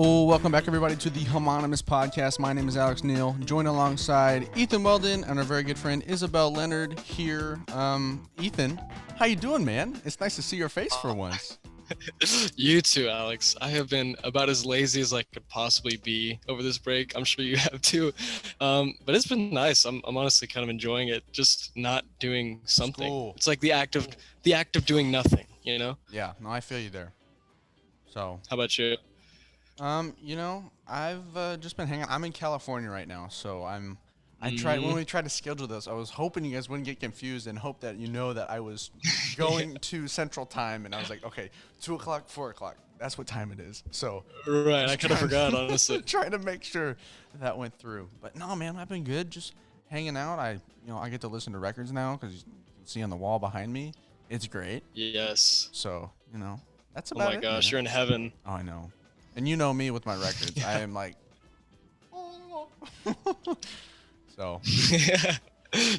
Oh, welcome back, everybody, to the Homonymous Podcast. My name is Alex Neal, joined alongside Ethan Weldon and our very good friend Isabelle Leonard here. Ethan, how you doing, man? It's nice to see your face for once. You too, Alex. I have been about as lazy as I could possibly be over this break. I'm sure you have too. But it's been nice. I'm honestly kind of enjoying it. Just not doing something. Cool. It's like the act of doing nothing, you know? Yeah, no, I feel you there. So, How about you? I've just been hanging. I'm in California right now, so I tried when we tried to schedule this. I was hoping you guys wouldn't get confused and hope that you know that I was going to Central Time, and I was like, okay, 2:00, 4:00. That's what time it is. So Right, I kind of forgot, honestly. trying to make sure that went through. But no, man, I've been good, just hanging out. I get to listen to records now because you can see on the wall behind me. It's great. Yes. So that's Oh about my it. gosh, man. you're in heaven. Oh, I know. And you know me with my records. Yeah. I am like, so.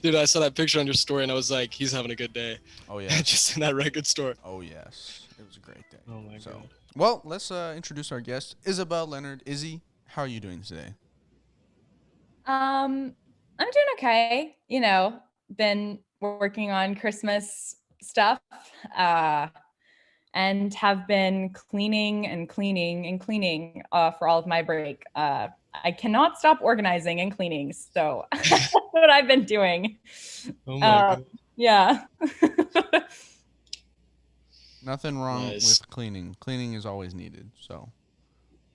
Dude, I saw that picture on your story and I was like, he's having a good day. Oh, yeah. Just in that record store. Oh, yes. It was a great day. Oh my God. Well, let's introduce our guest, Isabelle Leonard. Izzy, how are you doing today? I'm doing okay. Been working on Christmas stuff, and have been cleaning for all of my break. I cannot stop organizing and cleaning, so that's what I've been doing. Oh my God. Yeah. Nothing wrong Nice. with cleaning. Cleaning is always needed, so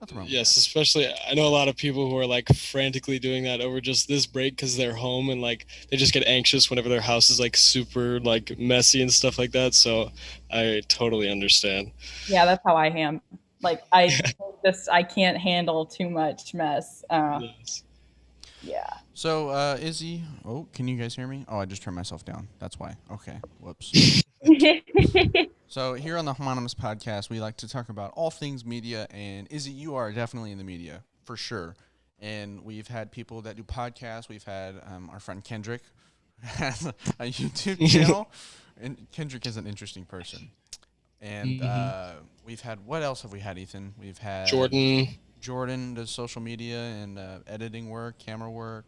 nothing wrong Yes, with especially I know a lot of people who are like frantically doing that over just this break because they're home and like they just get anxious whenever their house is like super like messy and stuff like that. So I totally understand. Yeah, that's how I am. Like I can't handle too much mess. Yes. Yeah. that. So, Izzy, can you guys hear me? Oh, I just turned myself down. That's why. Okay, whoops. So here on the Homonymous Podcast, we like to talk about all things media, and Izzy, you are definitely in the media, for sure. And we've had people that do podcasts. We've had our friend Kendrick, who has a YouTube channel, and Kendrick is an interesting person. And we've had, what else have we had, Ethan? We've had Jordan does social media and editing work, camera work,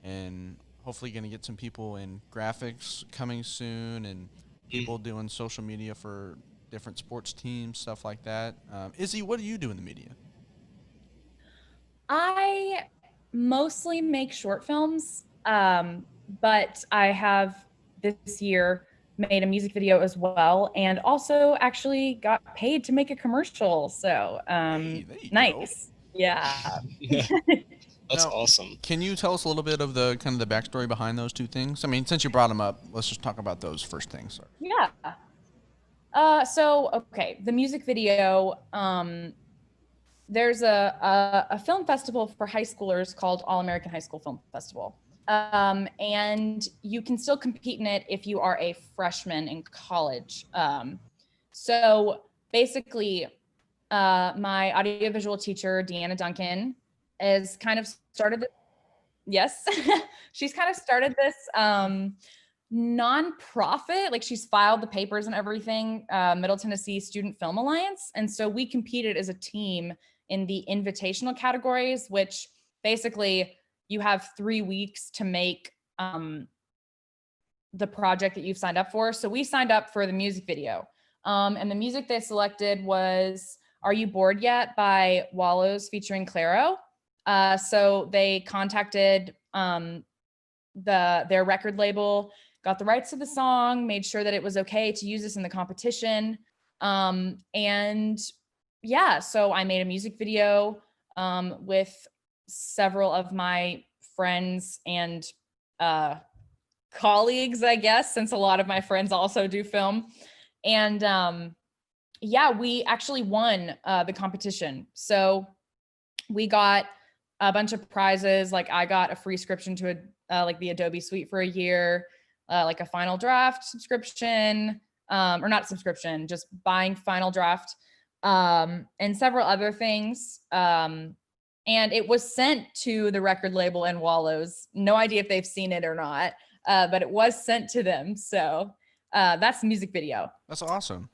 and hopefully going to get some people in graphics coming soon, and people doing social media for different sports teams, stuff like that. Izzy, what do you do in the media? I mostly make short films, but I have this year made a music video as well, and also actually got paid to make a commercial. So Hey, there you nice. go. Yeah. Yeah, that's Now, awesome. Can you tell us a little bit of the kind of the backstory behind those two things? I mean, since you brought them up, let's just talk about those first things. Yeah. Okay, the music video, there's a film festival for high schoolers called All American High School Film Festival. And you can still compete in it if you are a freshman in college. So basically, my audiovisual teacher, Deanna Duncan, is kind of started. Yes, she's kind of started this nonprofit. Like she's filed the papers and everything, Middle Tennessee Student Film Alliance. And so we competed as a team in the invitational categories, which basically you have 3 weeks to make the project that you've signed up for. So we signed up for the music video. And the music they selected was Are You Bored Yet by Wallows featuring Claro. So they contacted their record label, got the rights to the song, made sure that it was okay to use this in the competition. And yeah, so I made a music video with several of my friends and colleagues, I guess, since a lot of my friends also do film. And yeah, we actually won the competition. So we got a bunch of prizes. Like I got a free subscription to like the Adobe Suite for a year, like a Final Draft subscription, or not subscription, just buying Final Draft, and several other things. And it was sent to the record label and Wallows. No idea if they've seen it or not, but it was sent to them. So that's the music video. That's awesome.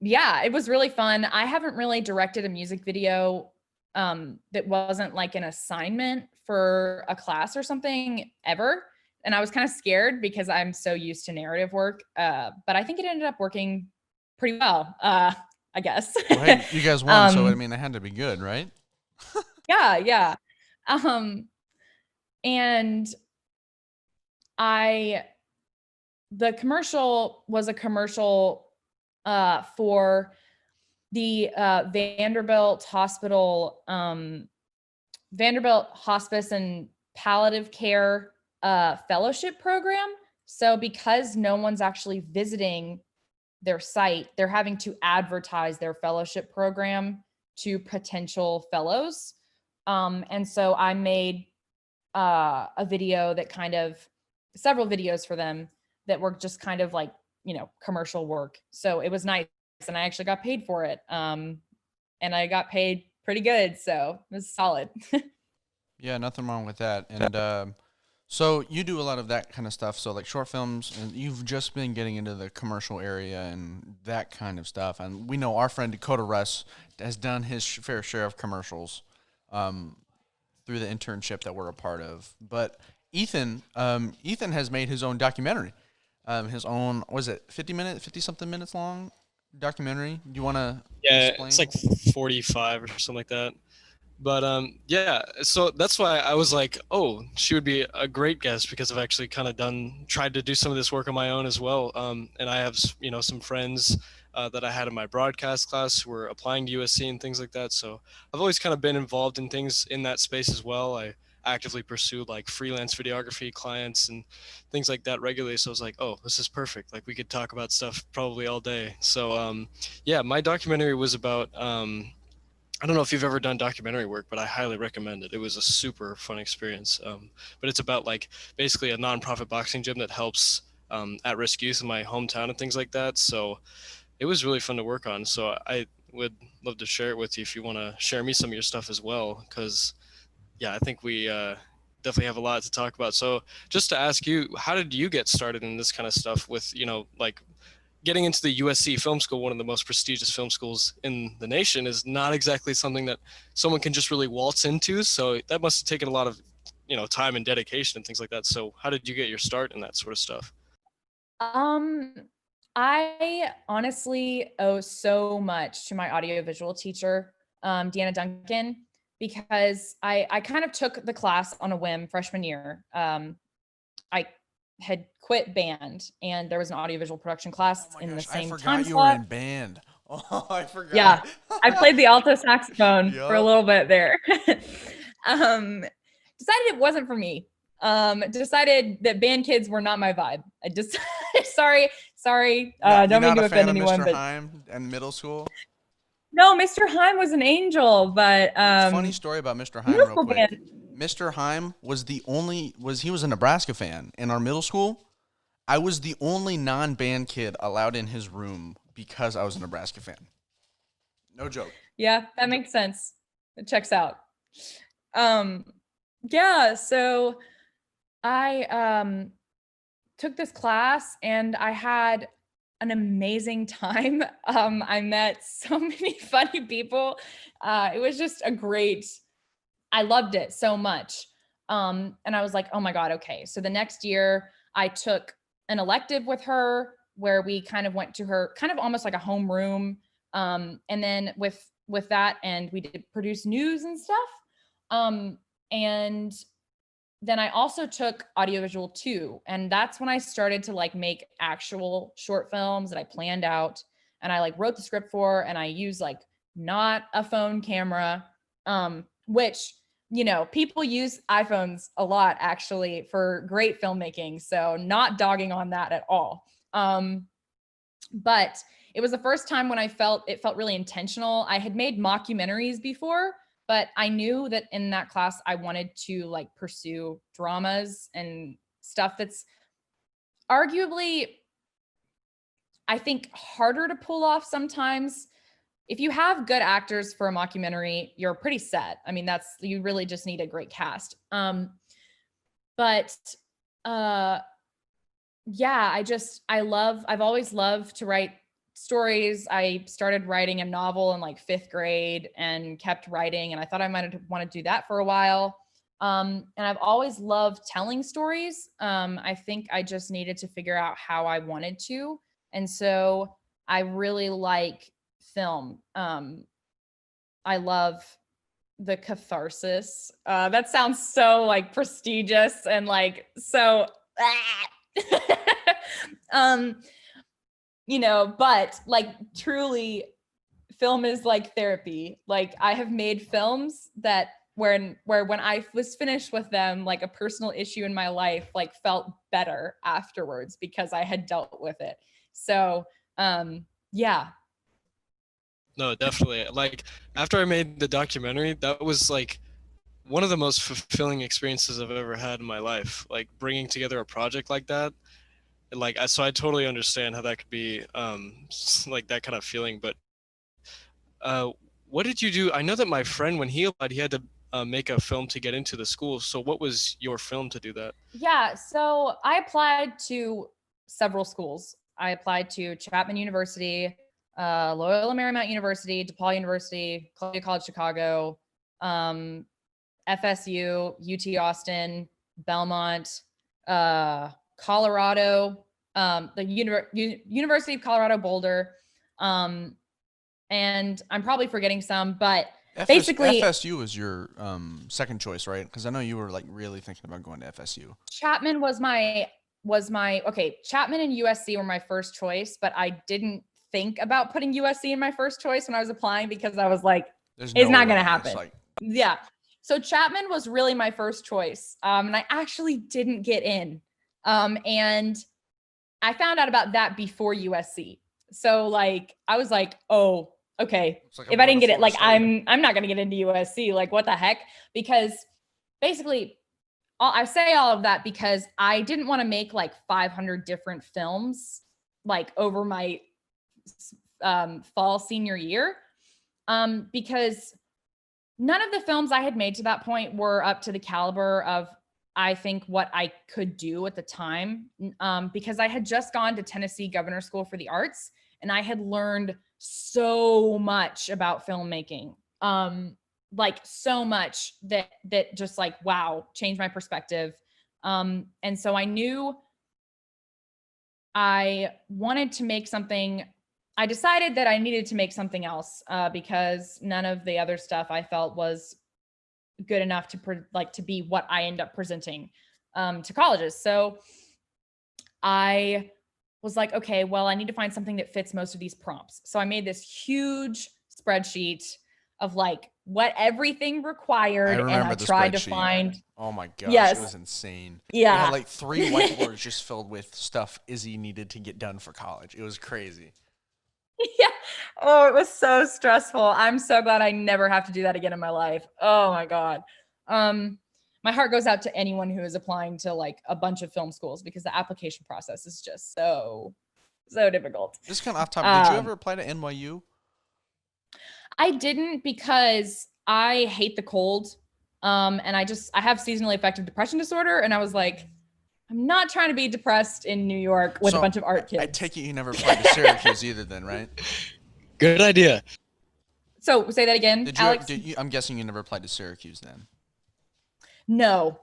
yeah, it was really fun. I haven't really directed a music video that wasn't like an assignment for a class or something ever. And I was kind of scared because I'm so used to narrative work. But I think it ended up working pretty well, I guess. Well, hey, you guys won, so I mean, it had to be good, right? Yeah, yeah. And the commercial was a commercial for the Vanderbilt Hospital, Vanderbilt Hospice and Palliative Care Fellowship Program. So because no one's actually visiting their site, they're having to advertise their fellowship program to potential fellows. And so I made a video that several videos for them that were just kind of like, commercial work. So it was nice. And I actually got paid for it. And I got paid pretty good. So it was solid. Yeah, nothing wrong with that. And so you do a lot of that kind of stuff. So like short films, and you've just been getting into the commercial area and that kind of stuff. And we know our friend Dakota Russ has done his fair share of commercials through the internship that we're a part of. But Ethan has made his own documentary. His own, was it 50-something minutes long documentary? Do you want to explain? It's like 45 or something like that. But yeah, so that's why I was like, oh, she would be a great guest, because I've actually kind of tried to do some of this work on my own as well. And I have, some friends that I had in my broadcast class who were applying to USC and things like that. So I've always kind of been involved in things in that space as well. I actively pursue like freelance videography clients and things like that regularly. So I was like, oh, this is perfect. Like we could talk about stuff probably all day. So yeah, my documentary was about, I don't know if you've ever done documentary work, but I highly recommend it. It was a super fun experience. But it's about like basically a nonprofit boxing gym that helps at-risk youth in my hometown and things like that. So it was really fun to work on. So I would love to share it with you if you want to share me some of your stuff as well, because yeah, I think we definitely have a lot to talk about. So just to ask you, how did you get started in this kind of stuff with, like getting into the USC Film School, one of the most prestigious film schools in the nation, is not exactly something that someone can just really waltz into. So that must have taken a lot of, time and dedication and things like that. So how did you get your start in that sort of stuff? I honestly owe so much to my audiovisual teacher, Deanna Duncan, because I kind of took the class on a whim freshman year. I had quit band, and there was an audiovisual production class in the same time slot. You were in band. Oh, I forgot. Yeah, I played the alto saxophone for a little bit there. Decided it wasn't for me. Decided that band kids were not my vibe. I just sorry. Don't mean to offend anyone. Mr. Heim in middle school? No, Mr. Heim was an angel, but funny story about Mr. Heim real quick. Band. Mr. Heim was he was a Nebraska fan in our middle school. I was the only non-band kid allowed in his room because I was a Nebraska fan. No joke. Yeah, that makes sense. It checks out. Yeah, so I took this class and I had an amazing time. I met so many funny people. It was just I loved it so much. And I was like, oh my God, okay. So the next year I took an elective with her where we kind of went to her kind of almost like a homeroom. And then with that, and we did produce news and stuff. And then I also took audiovisual too. And that's when I started to like make actual short films that I planned out and I like wrote the script for, and I used like not a phone camera, which, people use iPhones a lot actually for great filmmaking. So not dogging on that at all. But it was the first time when it felt really intentional. I had made mockumentaries before, but I knew that in that class, I wanted to like pursue dramas and stuff that's arguably, I think, harder to pull off sometimes. If you have good actors for a mockumentary, you're pretty set. I mean, you really just need a great cast. Yeah, I've always loved to write stories. I started writing a novel in like 5th grade and kept writing. And I thought I might want to do that for a while. And I've always loved telling stories. I think I just needed to figure out how I wanted to. And so I really like film. I love the catharsis. That sounds so like prestigious and like so but like truly film is like therapy. Like I have made films that when I was finished with them, like a personal issue in my life like felt better afterwards because I had dealt with it. So yeah. No, definitely. Like after I made the documentary, that was like one of the most fulfilling experiences I've ever had in my life. Like bringing together a project like that. Like so I totally understand how that could be like that kind of feeling. But what did you do? I know that my friend, when he applied, he had to make a film to get into the school. So what was your film to do that? Yeah, so I applied to several schools. I applied to Chapman University, Loyola Marymount University, DePaul University, Columbia College Chicago, FSU, UT Austin, Belmont, Colorado, the University of Colorado Boulder, and I'm probably forgetting some, but basically FSU was your second choice, right? Because I know you were like really thinking about going to FSU. Chapman was my okay. Chapman and USC were my first choice, but I didn't think about putting USC in my first choice when I was applying because I was like, it's not going to happen. Yeah. So Chapman was really my first choice. And I actually didn't get in. And I found out about that before USC. So like, I was like, oh, okay. If I didn't get it, like, I'm not going to get into USC. Like, what the heck? Because basically I say all of that because I didn't want to make like 500 different films, like over my fall senior year. Because none of the films I had made to that point were up to the caliber of, I think, what I could do at the time, because I had just gone to Tennessee Governor School for the Arts and I had learned so much about filmmaking, like so much that just like, wow, changed my perspective. And so I knew I wanted to make something. I decided that I needed to make something else because none of the other stuff I felt was good enough to be what I end up presenting to colleges. So I was like, okay, well, I need to find something that fits most of these prompts. So I made this huge spreadsheet of like what everything required. And I tried to find. Oh my gosh, yes. It was insane. Yeah. We had like 3 whiteboards just filled with stuff Izzy needed to get done for college. It was crazy. Yeah. Oh, it was so stressful. I'm so glad I never have to do that again in my life. Oh my God. My heart goes out to anyone who is applying to like a bunch of film schools because the application process is just so difficult. This is kind of off topic. Did you ever apply to NYU? I didn't because I hate the cold. And I have seasonally affective depression disorder. And I was like, I'm not trying to be depressed in New York with a bunch of art kids. I take it you never applied to Syracuse either then, right? Good idea. So say that again, Alex. I'm guessing you never applied to Syracuse then. No.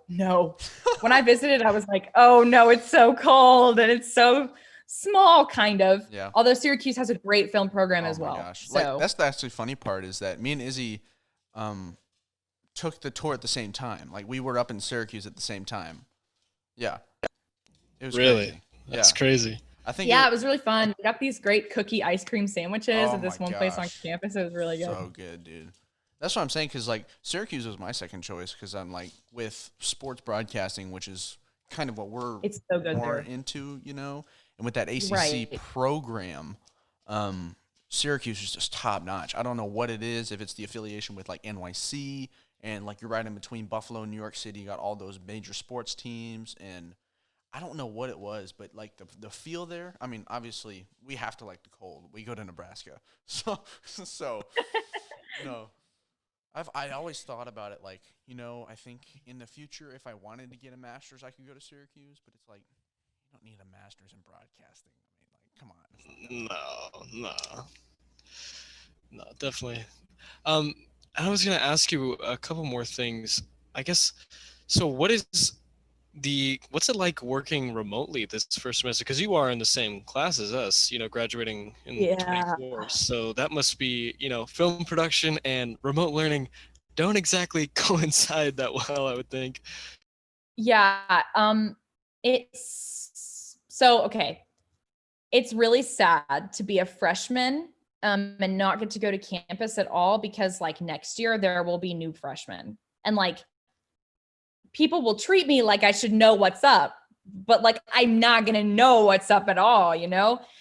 When I visited, I was like, oh no, it's so cold and it's so small, kind of. Yeah. Although Syracuse has a great film program as well. Gosh. So like, that's the actually funny part is that me and Izzy took the tour at the same time. Like we were up in Syracuse at the same time. Yeah. It was really crazy. That's crazy. I think it was really fun. We got these great cookie ice cream sandwiches at this one place on campus. It was really good. So good, dude. That's what I'm saying, because like Syracuse was my second choice because I'm like with sports broadcasting, which is kind of what we're more into, you know, and with that ACC program, Syracuse is just top notch. I don't know what it is, if it's the affiliation with like NYC and like you're right in between Buffalo and New York City, you got all those major sports teams, and I don't know what it was, but like the feel there. I mean, obviously we have to like the cold. We go to Nebraska, so you know. I always thought about it like, you know, I think in the future, if I wanted to get a master's, I could go to Syracuse, but it's like, you don't need a master's in broadcasting. I mean, like, Come on. No, definitely. Um, I was gonna ask you a couple more things. I guess. So, what's it like working remotely this first semester? Because you are in the same class as us, graduating in Yeah. 24. So that must be, film production and remote learning don't exactly coincide that well, I would think. Yeah. Okay. It's really sad to be a freshman and not get to go to campus at all because like next year there will be new freshmen and like people will treat me like I should know what's up, but like I'm not going to know what's up at all, and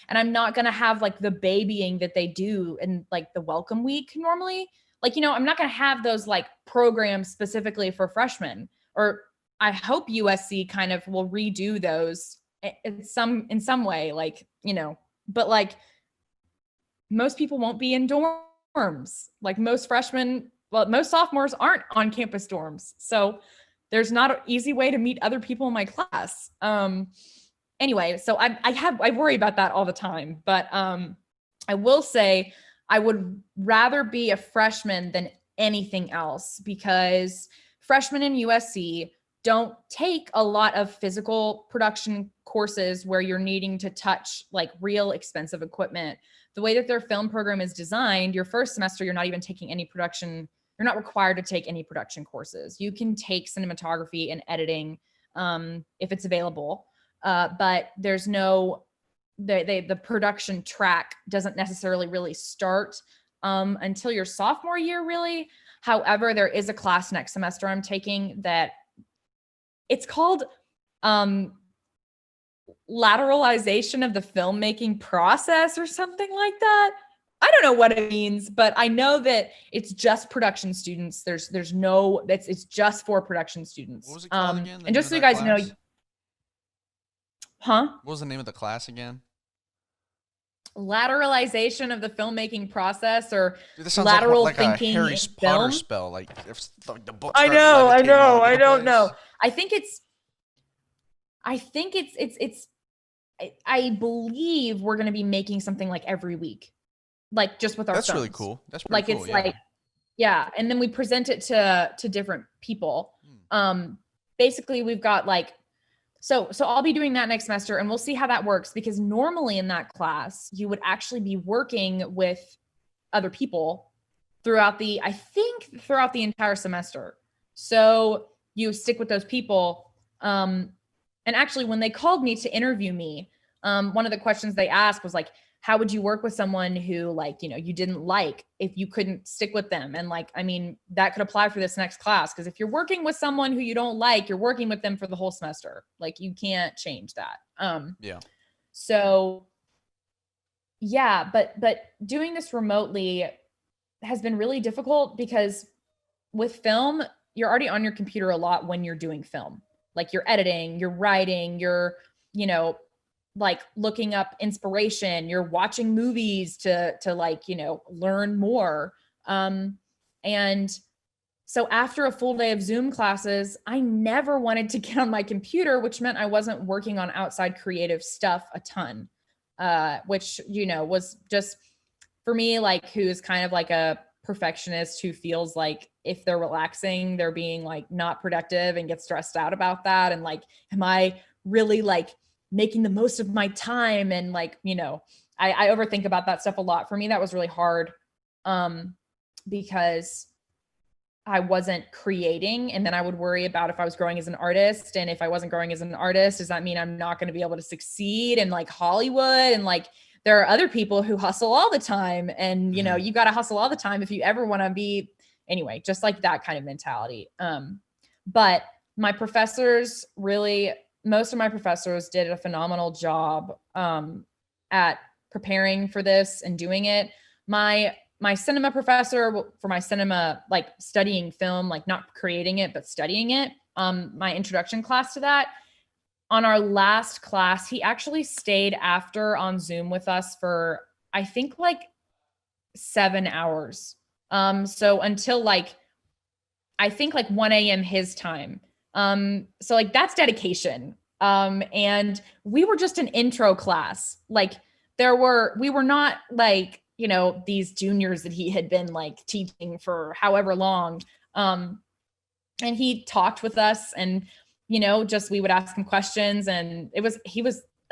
I'm not going to have like the babying that they do in like the welcome week normally. Like, I'm not going to have those like programs specifically for freshmen, or I hope USC kind of will redo those in some way, like, but like most people won't be in dorms. Like most sophomores aren't on campus dorms. So there's not an easy way to meet other people in my class. Anyway, so I worry about that all the time, but I will say I would rather be a freshman than anything else because freshmen in USC don't take a lot of physical production courses where you're needing to touch like real expensive equipment. The way that their film program is designed, your first semester, you're not even taking any production. You're not required to take any production courses. You can take cinematography and editing if it's available, but there's no, the production track doesn't necessarily really start until your sophomore year, really. However, there is a class next semester I'm taking that it's called lateralization of the filmmaking process or something like that. I don't know what it means, but I know that it's just production students. It's just for production students. What was it called again? And just so you guys know, What was the name of the class again? Lateralization of the filmmaking process, or Dude, this sounds lateral like thinking a Harry in Potter film. spell. Like if the book. I know. I don't know. I believe we're going to be making something like every week, like just with our That's films. really cool. That's pretty cool. It's like, yeah. And then we present it to different people. Basically we've got like, so I'll be doing that next semester and we'll see how that works, because normally in that class, you would actually be working with other people throughout the entire semester. So you stick with those people. And actually when they called me to interview me, one of the questions they asked was like, how would you work with someone who like, you didn't like if you couldn't stick with them? And like, I mean, that could apply for this next class. Cause if you're working with someone who you don't like, you're working with them for the whole semester. Like you can't change that. Yeah. So yeah, but doing this remotely has been really difficult because with film, you're already on your computer a lot when you're doing film. Like you're editing, you're writing, you're, like looking up inspiration, you're watching movies to like, learn more. And so after a full day of Zoom classes, I never wanted to get on my computer, which meant I wasn't working on outside creative stuff a ton, which, was just for me, like who's kind of like a perfectionist who feels like if they're relaxing, they're being like not productive and get stressed out about that. And like, am I really like making the most of my time? And like, I overthink about that stuff a lot. For me, that was really hard because I wasn't creating. And then I would worry about if I was growing as an artist. And if I wasn't growing as an artist, does that mean I'm not going to be able to succeed in like Hollywood? And like, there are other people who hustle all the time. And, you got to hustle all the time if you ever want to be, anyway, just like that kind of mentality. But my professors most of my professors did a phenomenal job at preparing for this and doing it. My cinema professor for my cinema, like studying film, like not creating it, but studying it, my introduction class to that, on our last class, he actually stayed after on Zoom with us for, I think like 7 hours. So until like, I think like 1 a.m. his time. So like that's dedication. And we were just an intro class. Like we were not like, you know, these juniors that he had been like teaching for however long. And he talked with us, and, you know, just, we would ask him questions, and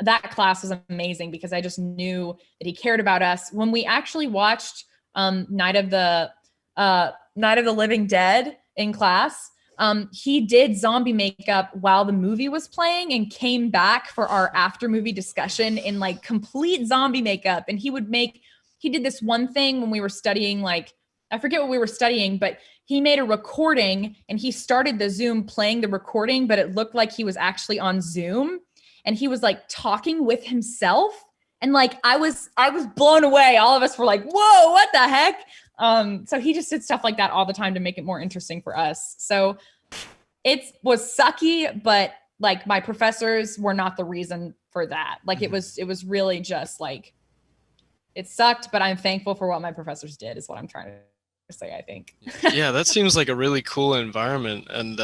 that class was amazing because I just knew that he cared about us. When we actually watched Night of the Living Dead in class, he did zombie makeup while the movie was playing and came back for our after movie discussion in like complete zombie makeup. And he did this one thing when we were studying, like, I forget what we were studying, but he made a recording and he started the Zoom playing the recording, but it looked like he was actually on Zoom, and he was like talking with himself. And like, I was blown away. All of us were like, whoa, what the heck? So he just did stuff like that all the time to make it more interesting for us. So it was sucky, but like my professors were not the reason for that. Like it was really just like, it sucked, but I'm thankful for what my professors did is what I'm trying to say, I think. Yeah, that seems like a really cool environment. And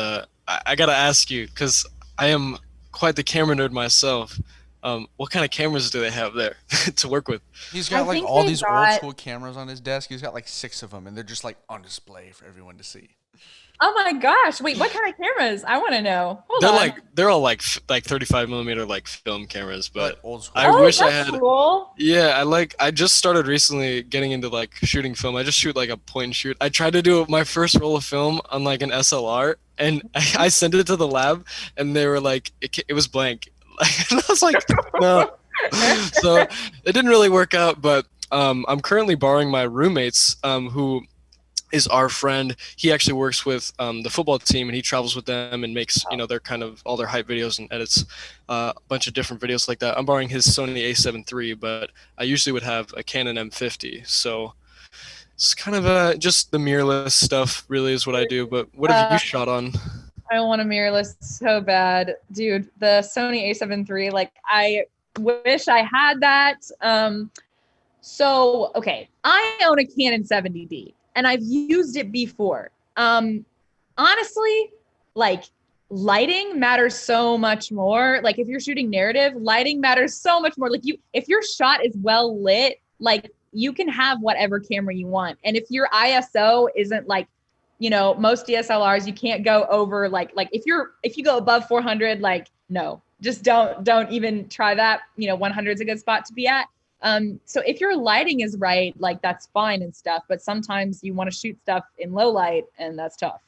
I got to ask you, because I am quite the camera nerd myself. What kind of cameras do they have there to work with? He's got like all these old school cameras on his desk. He's got like 6 of them, and they're just like on display for everyone to see. Oh my gosh! Wait, what kind of cameras? I want to know. They're all like 35 millimeter like film cameras, but like old school. I wish I had. Cool. Yeah, I just started recently getting into like shooting film. I just shoot like a point and shoot. I tried to do my first roll of film on like an SLR, and I sent it to the lab, and they were like, it was blank. And I was like, no. So it didn't really work out, but I'm currently borrowing my roommate's, who is our friend. He actually works with the football team, and he travels with them and makes, you know, their kind of all their hype videos and edits a bunch of different videos like that. I'm borrowing his Sony a7 III, but I usually would have a Canon M50. So it's kind of just the mirrorless stuff really is what I do. But what have you shot on? I want a mirrorless so bad, dude. The Sony a7 III, like I wish I had that. So okay, I own a Canon 70D, and I've used it before. Honestly, like lighting matters so much more. Like if you're shooting narrative, lighting matters so much more. Like if your shot is well lit, like you can have whatever camera you want. And if your ISO isn't like, you know, most DSLRs, you can't go over like if you go above 400, like, no, just don't even try that. You know, 100 is a good spot to be at. So if your lighting is right, like that's fine and stuff, but sometimes you want to shoot stuff in low light, and that's tough.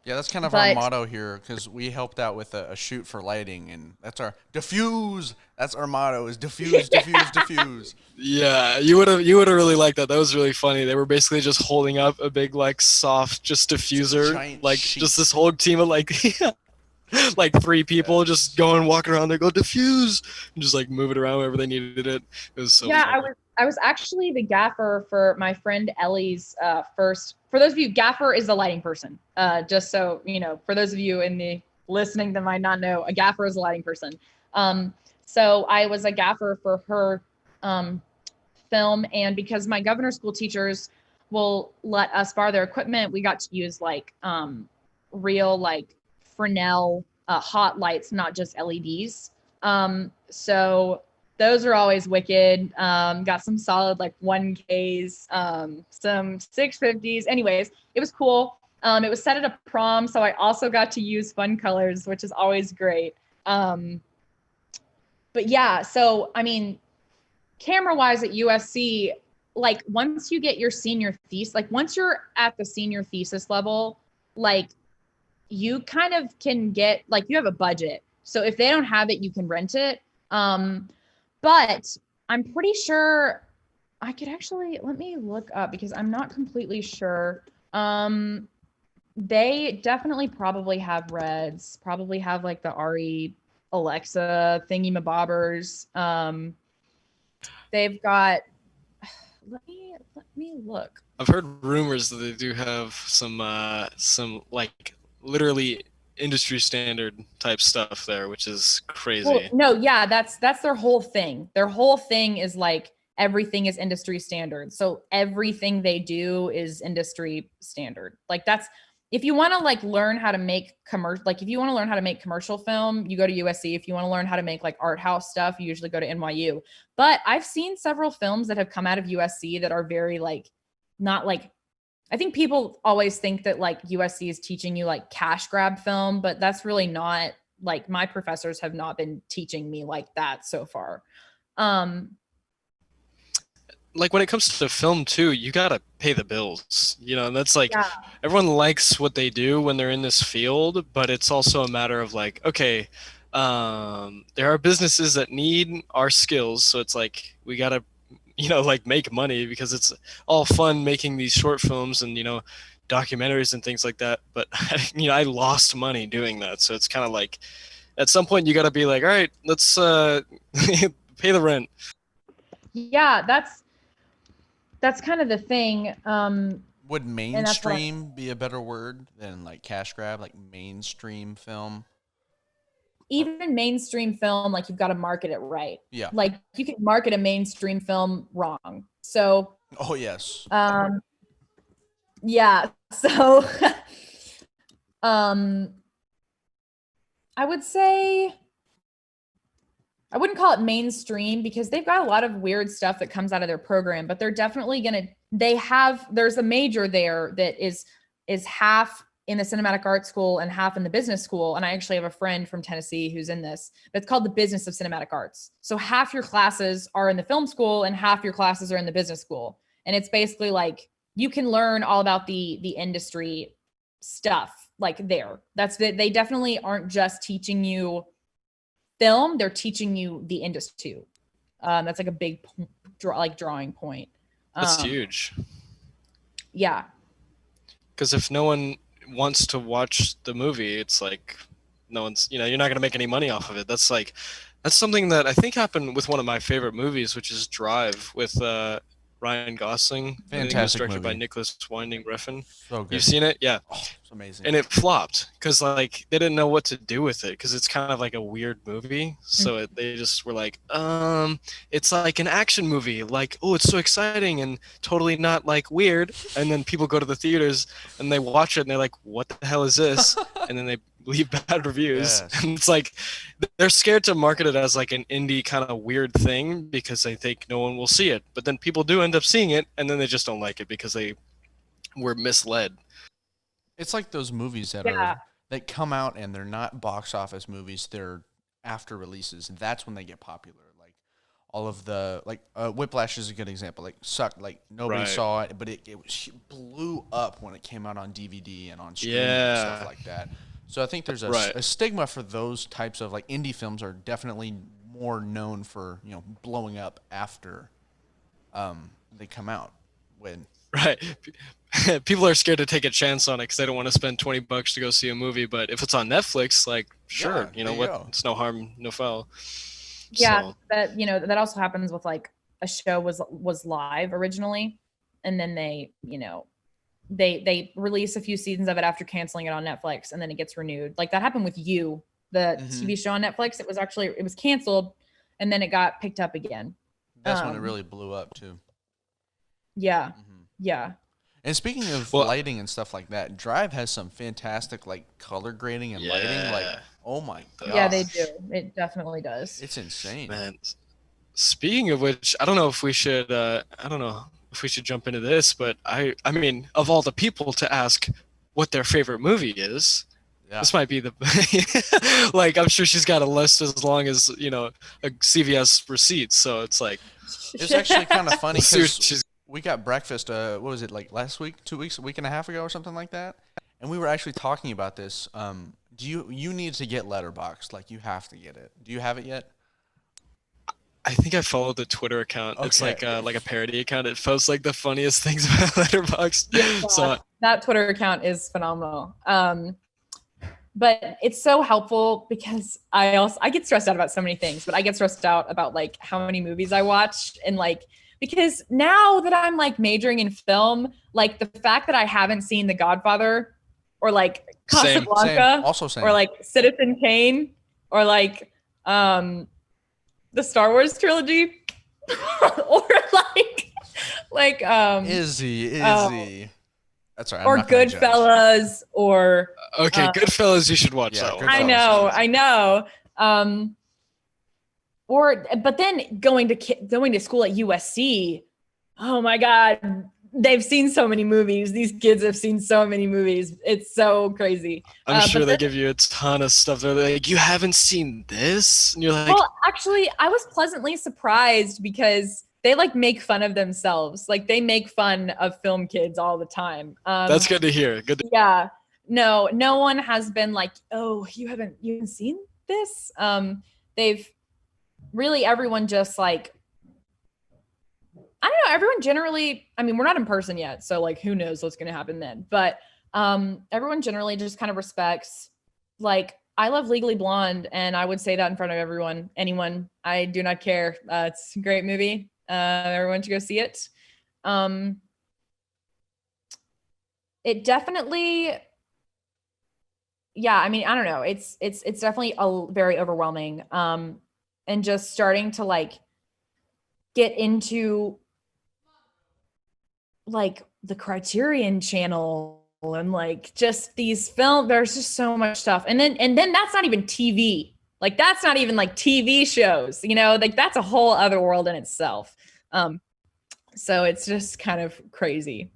Yeah, that's kind of our motto here, because we helped out with a shoot for lighting, and that's our diffuse. That's our motto, is diffuse, diffuse, diffuse. Yeah, you would have really liked that. That was really funny. They were basically just holding up a big like soft just diffuser, like sheet. Just this whole team of like like 3 people just walking around there, go diffuse, and just like move it around wherever they needed it. It was so funny. I was actually the gaffer for my friend Ellie's first. For those of you, gaffer is the lighting person. Just so you know, for those of you in the listening that might not know, a gaffer is a lighting person. So I was a gaffer for her film, and because my governor school teachers will let us borrow their equipment, we got to use like real like Fresnel hot lights, not just LEDs. So those are always wicked. Got some solid like 1Ks, some 650s. Anyways, it was cool. It was set at a prom, so I also got to use fun colors, which is always great. But yeah, so I mean, camera-wise at USC, like once you get your senior thesis, like once you're at the senior thesis level, like you kind of can get, like you have a budget. So if they don't have it, you can rent it. But I'm pretty sure I could actually, let me look up because I'm not completely sure. They definitely probably have Reds, probably have like the RE Alexa thingy-mabobbers. They've got, let me look. I've heard rumors that they do have some like literally industry standard type stuff there, which is crazy. Well, no, yeah, that's their whole thing. Their whole thing is like everything is industry standard. So everything they do is industry standard. Like if you want to like learn how to make if you want to learn how to make commercial film, you go to USC. If you want to learn how to make like art house stuff, you usually go to NYU. But I've seen several films that have come out of USC that are very like, not like, I think people always think that like USC is teaching you like cash grab film, but that's really not, like, my professors have not been teaching me like that so far. Like when it comes to film too, you gotta pay the bills, and that's like, Yeah. everyone likes what they do when they're in this field, but it's also a matter of like, okay, there are businesses that need our skills, so it's like we gotta like make money, because it's all fun making these short films and documentaries and things like that, but I lost money doing that, so it's kind of like at some point you got to be like, all right, let's pay the rent. Yeah, that's kind of the thing. Would mainstream be a better word than like cash grab, like mainstream film? Even mainstream film, like, you've got to market it right. Yeah. Like, you can market a mainstream film wrong. So, oh yes. Yeah. So, I would say, I wouldn't call it mainstream because they've got a lot of weird stuff that comes out of their program, but they're definitely there's a major there that is half in the cinematic arts school and half in the business school. And I actually have a friend from Tennessee who's in this, but it's called the business of cinematic arts. So half your classes are in the film school and half your classes are in the business school. And it's basically like, you can learn all about the industry stuff like there. They definitely aren't just teaching you film, they're teaching you the industry too. That's like a big drawing point. That's huge. Yeah. Because if no one wants to watch the movie, it's like no one's, you're not going to make any money off of it. That's something that I think happened with one of my favorite movies, which is Drive, with Ryan Gosling. Fantastic I think it was directed movie by Nicholas Winding Refn. So good. You've seen it? Yeah. Oh, it's amazing. And it flopped because like they didn't know what to do with it, because it's kind of like a weird movie. So they just were like, it's like an action movie. Like, oh, it's so exciting and totally not like weird. And then people go to the theaters and they watch it and they're like, what the hell is this? And then they leave bad reviews. Yes. And it's like they're scared to market it as like an indie kind of weird thing because they think no one will see it. But then people do end up seeing it, and then they just don't like it because they were misled. It's like those movies that that come out and they're not box office movies, they're after releases, and that's when they get popular. Like all of the Whiplash is a good example. Like sucked, like nobody saw it, but it blew up when it came out on DVD and on streaming and stuff like that. So I think there's a stigma for those types of like indie films are definitely more known for blowing up after they come out. When people are scared to take a chance on it because they don't want to spend $20 to go see a movie. But if it's on Netflix, like sure, it's no harm, no foul. Yeah, so. that also happens with like a show was live originally, and then they release a few seasons of it after canceling it on Netflix, and then it gets renewed. Like that happened with You, the TV show on Netflix. It was canceled, and then it got picked up again. That's when it really blew up too. Yeah. Yeah. And speaking of lighting and stuff like that, Drive has some fantastic like color grading and lighting. Like, oh my god. Yeah, they do. It definitely does. It's insane. Man, speaking of which, I don't know if we should jump into this, but I mean, of all the people to ask what their favorite movie is, this might be the like, I'm sure she's got a list as long as a CVS receipt. So it's like, it's actually kind of funny because we got breakfast, what was it, like last week, 2 weeks, a week and a half ago or something like that? And we were actually talking about this. You need to get Letterboxd. Like, you have to get it. Do you have it yet? I think I followed the Twitter account. Okay. It's like a parody account. It posts like the funniest things about Letterboxd. Yeah, so that Twitter account is phenomenal. But it's so helpful because I get stressed out about so many things, but I get stressed out about like how many movies I watch, and like, because now that I'm like majoring in film, like the fact that I haven't seen The Godfather or like Casablanca Same. Or like Citizen Kane or like the Star Wars trilogy or like Izzy. That's right. I'm or not gonna judge. Goodfellas, or Okay, Goodfellas, you should watch yeah, that one. Goodfellas. I know. But then going to school at USC. Oh my God, they've seen so many movies. These kids have seen so many movies. It's so crazy. I'm sure they give you a ton of stuff. They're like, you haven't seen this? And you're like, well, actually, I was pleasantly surprised because they like make fun of themselves. Like they make fun of film kids all the time. that's good to hear. Yeah. No one has been like, oh, you haven't seen this. They've really, everyone just like, I don't know. Everyone generally, I mean, we're not in person yet, so like, who knows what's going to happen then? But everyone generally just kind of respects. Like, I love Legally Blonde, and I would say that in front of anyone. I do not care. It's a great movie. Everyone should go see it. It definitely, yeah. I mean, I don't know. It's definitely very overwhelming. And just starting to like get into like the Criterion Channel and like just these films. There's just so much stuff. And then that's not even TV. Like that's not even like TV shows, you know, like that's a whole other world in itself. So it's just kind of crazy.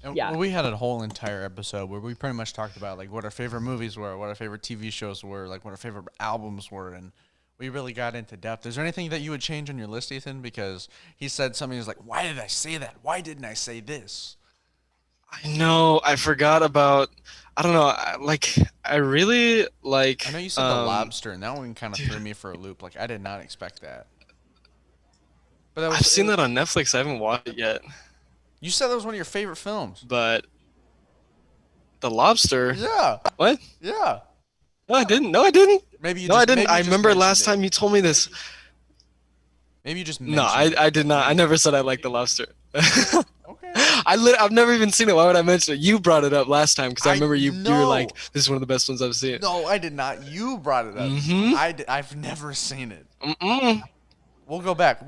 And yeah. We had a whole entire episode where we pretty much talked about like what our favorite movies were, what our favorite TV shows were, like what our favorite albums were, and we really got into depth. Is there anything that you would change on your list, Ethan? Because he said something, he was like, why did I say that? Why didn't I say this? I know. I forgot about, I don't know. I really like. I know you said The Lobster, and that one kind of threw me for a loop. Like, I did not expect that. But I've seen that on Netflix. I haven't watched it yet. You said that was one of your favorite films. But The Lobster. Yeah. What? Yeah. No, I didn't. No, I didn't. Maybe you no, just, I didn't. I remember last it. time you told me this. Maybe you just No, I did not. I never said I liked The Lobster. Okay. I've never even seen it. Why would I mention it? You brought it up last time because I remember you were like, "This is one of the best ones I've seen." No, I did not. You brought it up. Mm-hmm. I've never seen it. Mm-mm. We'll go back.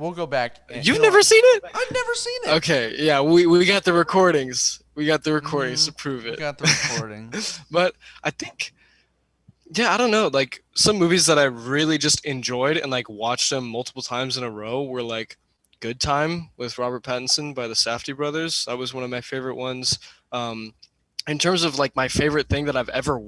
You've never seen it? I've never seen it. Okay, yeah, we got the recordings. We got the recordings to prove it. We got the recording. But I think, yeah, I don't know. Like some movies that I really just enjoyed and like watched them multiple times in a row were like Good Time with Robert Pattinson by the Safdie brothers. That was one of my favorite ones. In terms of like my favorite thing that I've ever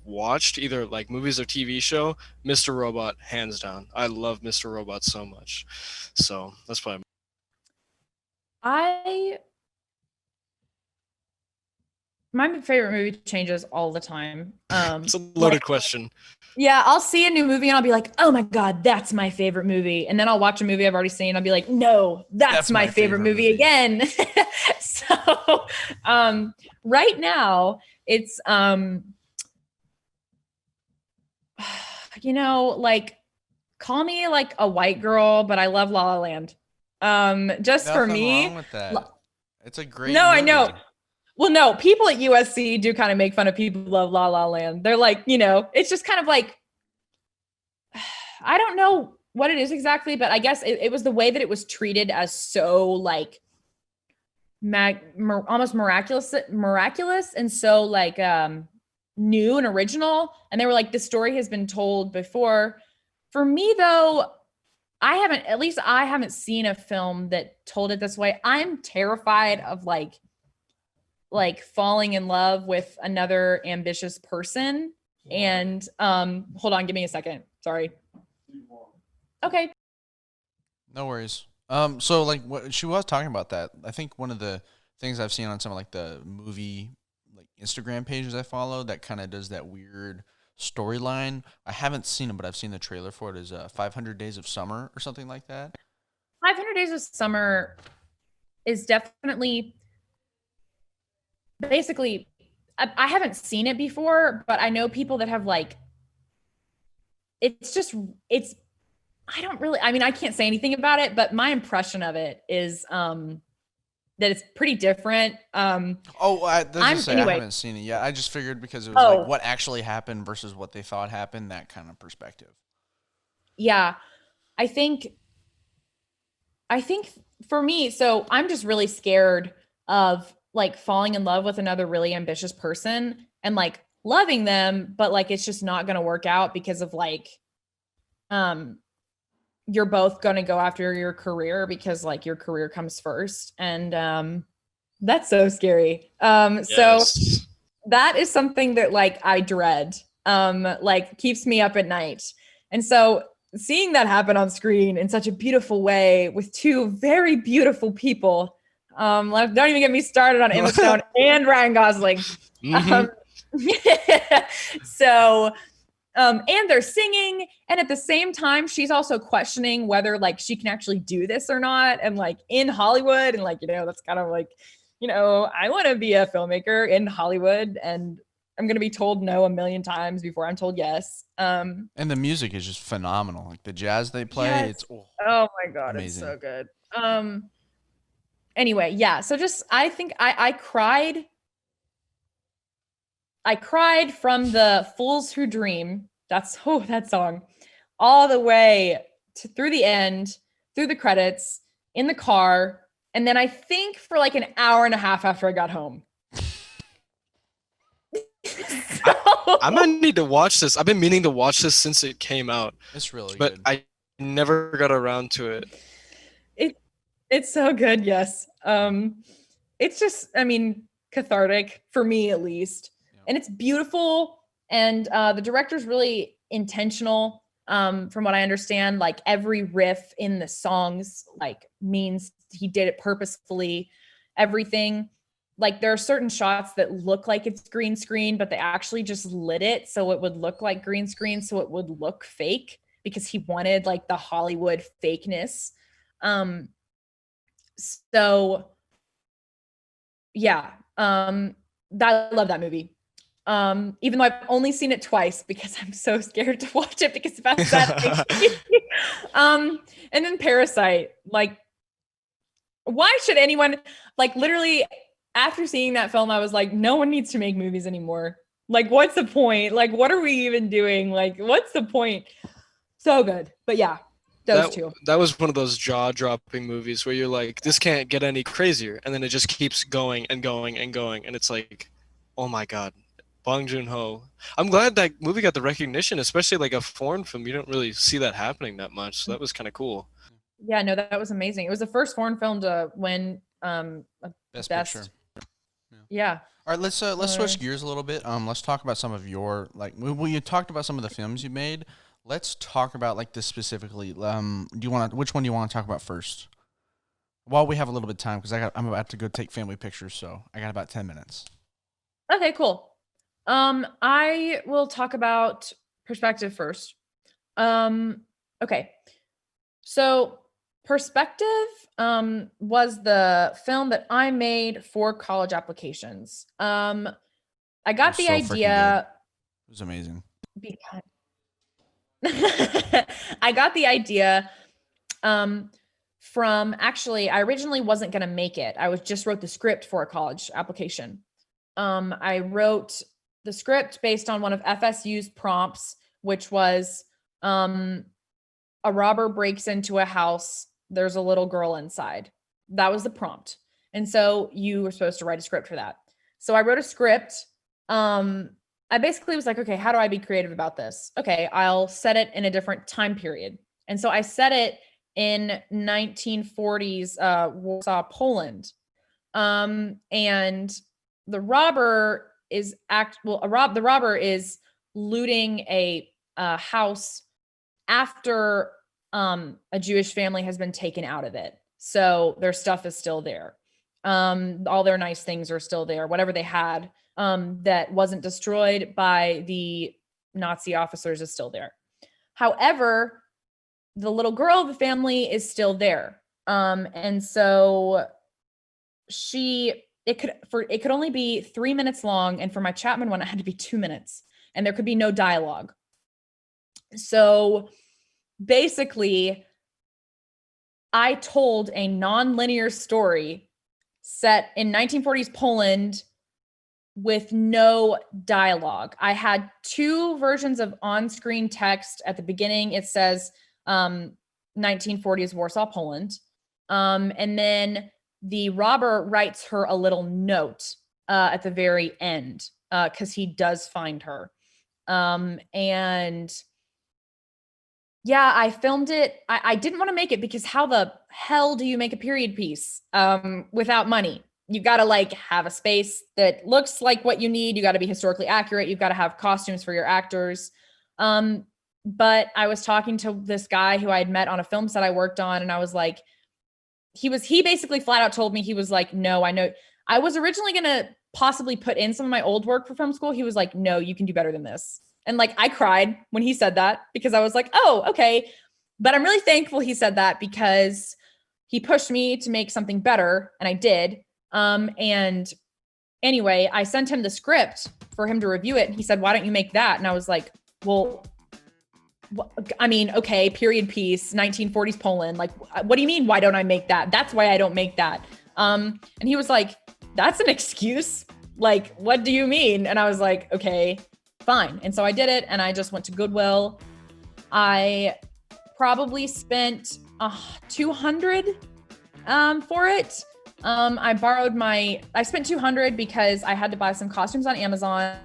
watched, either like movies or TV show, Mr. Robot, hands down. I love Mr. Robot so much. So that's probably. My favorite movie changes all the time. It's a loaded question. Yeah, I'll see a new movie and I'll be like, oh my God, that's my favorite movie. And then I'll watch a movie I've already seen. I'll be like, no, that's my favorite movie again. So right now it's, like call me like a white girl, but I love La La Land. Just Nothing for me. Wrong with that. It's a great movie. I know. Well, no, people at USC do kind of make fun of people who love La La Land. They're like, it's just kind of like, I don't know what it is exactly, but I guess it was the way that it was treated as so like almost miraculous and so like new and original. And they were like, this story has been told before. For me though, I haven't seen a film that told it this way. I'm terrified of like falling in love with another ambitious person. And hold on, give me a second. Sorry. Okay. No worries. So like what she was talking about that. I think one of the things I've seen on some of like the movie like Instagram pages I follow that kind of does that weird storyline. I haven't seen it, but I've seen the trailer for it. Is 500 Days of Summer or something like that. 500 Days of Summer is definitely basically, I haven't seen it before, but I know people that have like, I can't say anything about it, but my impression of it is that it's pretty different. I haven't seen it yet. I just figured because it was like what actually happened versus what they thought happened, that kind of perspective. Yeah. I think for me, so I'm just really scared of like falling in love with another really ambitious person and like loving them, but like it's just not going to work out because of like you're both going to go after your career because like your career comes first. And that's so scary. So Yes. that is something that like I dread, like keeps me up at night. And so seeing that happen on screen in such a beautiful way with two very beautiful people, like, don't even get me started on Emma Stone and Ryan Gosling. Mhm. So, and they're singing, and at the same time, she's also questioning whether like she can actually do this or not. And like in Hollywood, and like, you know, that's kind of like, you know, I want to be a filmmaker in Hollywood, and I'm going to be told no a million times before I'm told yes. And the music is just phenomenal. Like the jazz they play, Yes. it's Oh my God, amazing. it's so good. Anyway, yeah. So just, I think I cried. I cried from the Fools Who Dream. That's that song, all the way through the end, through the credits, in the car, and then I think for like an hour and a half after I got home. I might need to watch this. I've been meaning to watch this since it came out, It's really but good. I never got around to it. It's so good, yes. It's just, I mean, cathartic for me at least. Yeah. And it's beautiful, and the director's really intentional. From what I understand, like every riff in the songs like means he did it purposefully. Everything, like there are certain shots that look like it's green screen, but they actually just lit it so it would look like green screen, so it would look fake because he wanted like the Hollywood fakeness. So yeah, I love that movie. Even though I've only seen it twice because I'm so scared to watch it because of how sad it makes me. And then Parasite, like, why should anyone, like, literally after seeing that film, I was like, no one needs to make movies anymore. Like, what's the point? Like, what are we even doing? Like, what's the point? So good. But yeah, those two. That was one of those jaw-dropping movies where you're like, this can't get any crazier, and then it just keeps going and going and going, and it's like, oh my God, Bong Joon-ho. I'm glad that movie got the recognition, especially like a foreign film. You don't really see that happening that much, so that was kind of cool. Yeah, no, that was amazing. It was the first foreign film to win Best picture. Yeah. All right, let's switch gears a little bit. Let's talk about some of your like. You talked about some of the films you made. Let's talk about like this specifically. Which one do you want to talk about first? While we have a little bit of time, because I'm about to go take family pictures, so I got about 10 minutes. Okay, cool. I will talk about perspective first. Okay. So Perspective was the film that I made for college applications. I got the idea. It was amazing. Because I got the idea from actually, I originally wasn't going to make it. I just wrote the script for a college application. I wrote the script based on one of FSU's prompts, which was a robber breaks into a house. There's a little girl inside. That was the prompt. And so you were supposed to write a script for that. So I wrote a script. I basically was like, okay, how do I be creative about this? Okay, I'll set it in a different time period. And so I set it in 1940s Warsaw, Poland. And the robber is the robber is looting a house after a Jewish family has been taken out of it. So their stuff is still there. All their nice things are still there. Whatever they had that wasn't destroyed by the Nazi officers is still there. However, the little girl of the family is still there. And so it could only be 3 minutes long. And for my Chapman one, it had to be 2 minutes, and there could be no dialogue. So basically, I told a non-linear story set in 1940s Poland with no dialogue. I had two versions of on-screen text. At the beginning, it says 1940s Warsaw, Poland. And then the robber writes her a little note at the very end because he does find her. And yeah, I filmed it. I didn't want to make it because how the hell do you make a period piece without money? You got to like have a space that looks like what you need. You got to be historically accurate. You've got to have costumes for your actors. But I was talking to this guy who I had met on a film set I worked on, and I was like, he basically flat out told me, he was like, no, I know. I was originally going to possibly put in some of my old work for film school. He was like, no, you can do better than this. And like, I cried when he said that because I was like, oh, okay. But I'm really thankful he said that because he pushed me to make something better, and I did. And anyway, I sent him the script for him to review it. And he said, why don't you make that? And I was like, well, I mean, okay, period piece, 1940s Poland. Like, what do you mean? Why don't I make that? That's why I don't make that. And he was like, that's an excuse. Like, what do you mean? And I was like, okay, fine. And so I did it, and I just went to Goodwill. I probably spent $200 for it. I spent $200 because I had to buy some costumes on Amazon.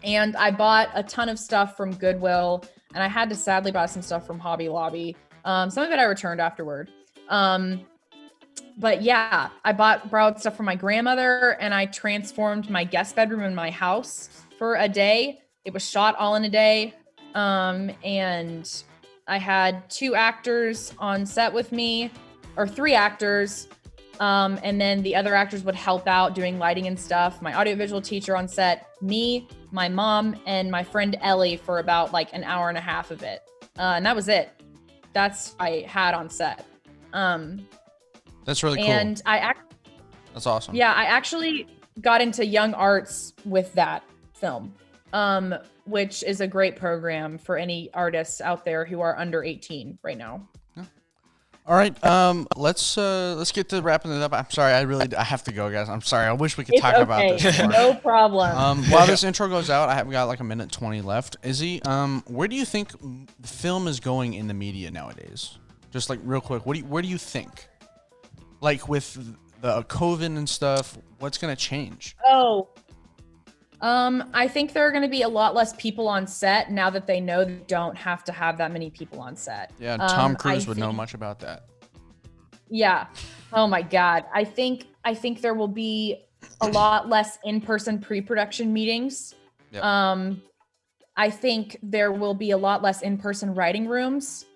And I bought a ton of stuff from Goodwill, and I had to sadly buy some stuff from Hobby Lobby. Some of it I returned afterward. But yeah, I borrowed stuff from my grandmother, and I transformed my guest bedroom in my house for a day. It was shot all in a day. And I had 2 actors on set with me, or 3 actors. And then the other actors would help out doing lighting and stuff. My audiovisual teacher on set, me, my mom, and my friend Ellie for about like an hour and a half of it. And that was it. That's what I had on set. That's really cool. And that's awesome. Yeah, I actually got into young arts with that film, which is a great program for any artists out there who are under 18 right now. All right, let's get to wrapping it up. I'm sorry, I have to go, guys. I'm sorry. I wish we could talk about this more. No problem. While this intro goes out, I have got like a minute 20 left. Izzy, where do you think film is going in the media nowadays? Just like real quick, where do you think? Like with the COVID and stuff, what's gonna change? I think there are going to be a lot less people on set now that they know they don't have to have that many people on set. Yeah, Tom Cruise would know much about that. Yeah. Oh my God. I think there will be a lot less in-person pre-production meetings. Yep. I think there will be a lot less in-person writing rooms.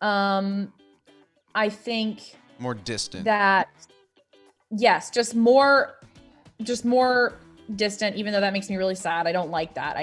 I think more distant. That yes, just more distant, even though that makes me really sad. I don't like that.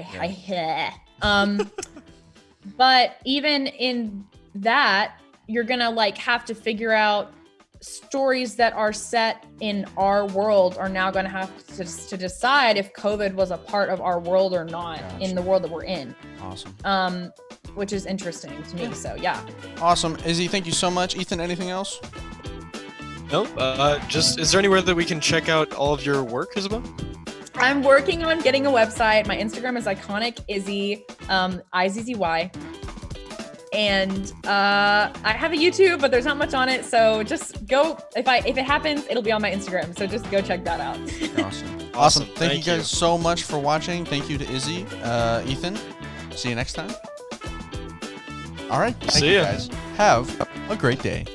But even in that, you're gonna like have to figure out stories that are set in our world are now gonna have to decide if COVID was a part of our world or not. Gotcha. In the world that we're in. Awesome. Which is interesting to me. Yeah. So yeah. Awesome. Izzy, thank you so much. Ethan, anything else? Nope. Just is there anywhere that we can check out all of your work, Isabelle? I'm working on getting a website. My Instagram is iconic Izzy, Izzy. And I have a YouTube, but there's not much on it. So just go. If it happens, it'll be on my Instagram. So just go check that out. Awesome. Thank you guys so much for watching. Thank you to Izzy, Ethan. See you next time. All right. Thank you guys. Have a great day.